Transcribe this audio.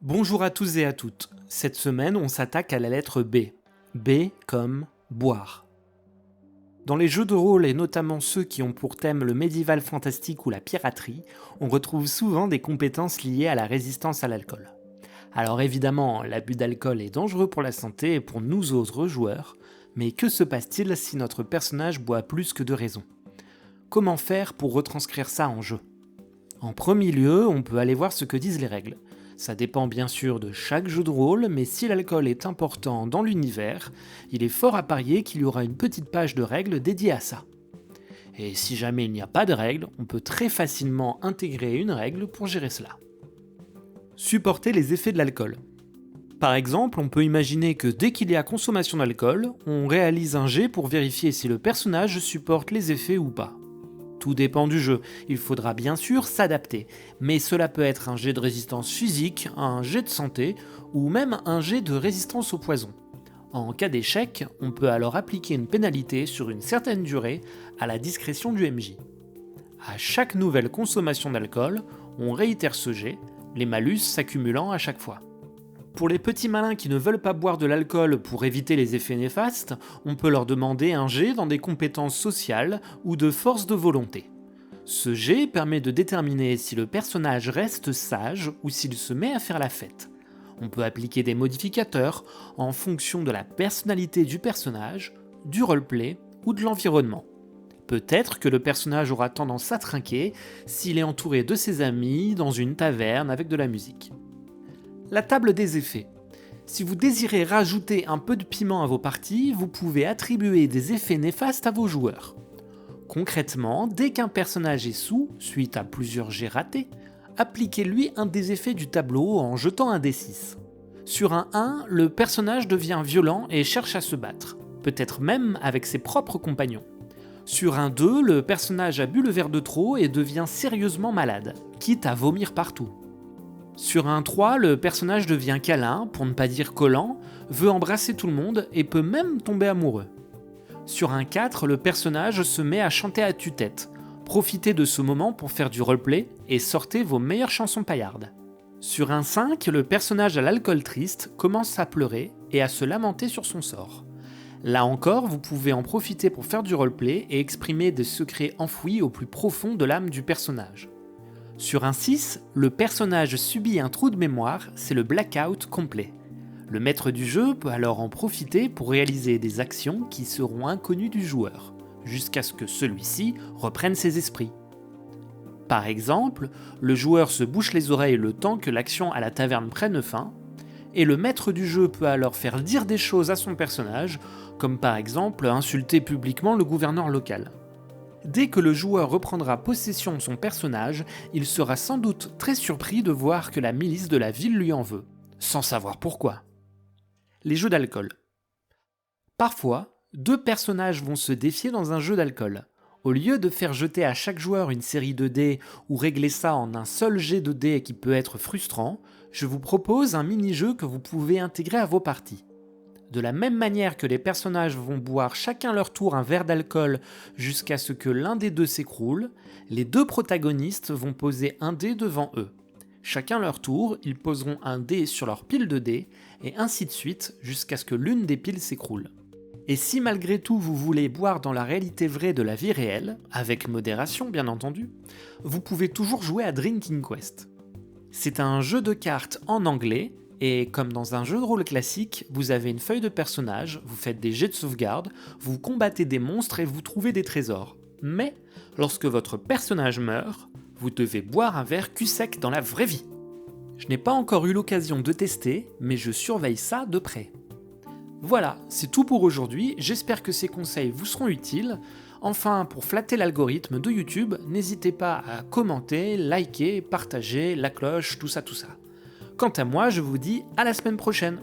Bonjour à tous et à toutes. Cette semaine, on s'attaque à la lettre B. B comme boire. Dans les jeux de rôle, et notamment ceux qui ont pour thème le médiéval fantastique ou la piraterie, on retrouve souvent des compétences liées à la résistance à l'alcool. Alors évidemment, l'abus d'alcool est dangereux pour la santé et pour nous autres joueurs, mais que se passe-t-il si notre personnage boit plus que de raison ? Comment faire pour retranscrire ça en jeu ? En premier lieu, on peut aller voir ce que disent les règles. Ça dépend bien sûr de chaque jeu de rôle, mais si l'alcool est important dans l'univers, il est fort à parier qu'il y aura une petite page de règles dédiée à ça. Et si jamais il n'y a pas de règles, on peut très facilement intégrer une règle pour gérer cela. Supporter les effets de l'alcool. Par exemple, on peut imaginer que dès qu'il y a consommation d'alcool, on réalise un jet pour vérifier si le personnage supporte les effets ou pas. Tout dépend du jeu, il faudra bien sûr s'adapter, mais cela peut être un jet de résistance physique, un jet de santé, ou même un jet de résistance au poison. En cas d'échec, on peut alors appliquer une pénalité sur une certaine durée à la discrétion du MJ. À chaque nouvelle consommation d'alcool, on réitère ce jet, les malus s'accumulant à chaque fois. Pour les petits malins qui ne veulent pas boire de l'alcool pour éviter les effets néfastes, on peut leur demander un jet dans des compétences sociales ou de force de volonté. Ce jet permet de déterminer si le personnage reste sage ou s'il se met à faire la fête. On peut appliquer des modificateurs en fonction de la personnalité du personnage, du roleplay ou de l'environnement. Peut-être que le personnage aura tendance à trinquer s'il est entouré de ses amis dans une taverne avec de la musique. La table des effets. Si vous désirez rajouter un peu de piment à vos parties, vous pouvez attribuer des effets néfastes à vos joueurs. Concrètement, dès qu'un personnage est sous, suite à plusieurs jets ratés, appliquez-lui un des effets du tableau en jetant un D6. Sur un 1, le personnage devient violent et cherche à se battre, peut-être même avec ses propres compagnons. Sur un 2, le personnage a bu le verre de trop et devient sérieusement malade, quitte à vomir partout. Sur un 3, le personnage devient câlin, pour ne pas dire collant, veut embrasser tout le monde et peut même tomber amoureux. Sur un 4, le personnage se met à chanter à tue-tête. Profitez de ce moment pour faire du roleplay et sortez vos meilleures chansons paillardes. Sur un 5, le personnage à l'alcool triste commence à pleurer et à se lamenter sur son sort. Là encore, vous pouvez en profiter pour faire du roleplay et exprimer des secrets enfouis au plus profond de l'âme du personnage. Sur un 6, le personnage subit un trou de mémoire, c'est le blackout complet. Le maître du jeu peut alors en profiter pour réaliser des actions qui seront inconnues du joueur, jusqu'à ce que celui-ci reprenne ses esprits. Par exemple, le joueur se bouche les oreilles le temps que l'action à la taverne prenne fin, et le maître du jeu peut alors faire dire des choses à son personnage, comme par exemple insulter publiquement le gouverneur local. Dès que le joueur reprendra possession de son personnage, il sera sans doute très surpris de voir que la milice de la ville lui en veut, sans savoir pourquoi. Les jeux d'alcool. Parfois, deux personnages vont se défier dans un jeu d'alcool. Au lieu de faire jeter à chaque joueur une série de dés ou régler ça en un seul jet de dés qui peut être frustrant, je vous propose un mini-jeu que vous pouvez intégrer à vos parties. De la même manière que les personnages vont boire chacun leur tour un verre d'alcool jusqu'à ce que l'un des deux s'écroule, les deux protagonistes vont poser un dé devant eux. Chacun leur tour, ils poseront un dé sur leur pile de dés, et ainsi de suite jusqu'à ce que l'une des piles s'écroule. Et si malgré tout vous voulez boire dans la réalité vraie de la vie réelle, avec modération bien entendu, vous pouvez toujours jouer à Drinking Quest. C'est un jeu de cartes en anglais, et comme dans un jeu de rôle classique, vous avez une feuille de personnage, vous faites des jets de sauvegarde, vous combattez des monstres et vous trouvez des trésors. Mais, lorsque votre personnage meurt, vous devez boire un verre cul sec dans la vraie vie. Je n'ai pas encore eu l'occasion de tester, mais je surveille ça de près. Voilà, c'est tout pour aujourd'hui, j'espère que ces conseils vous seront utiles. Enfin, pour flatter l'algorithme de YouTube, n'hésitez pas à commenter, liker, partager, la cloche, tout ça. Quant à moi, je vous dis à la semaine prochaine.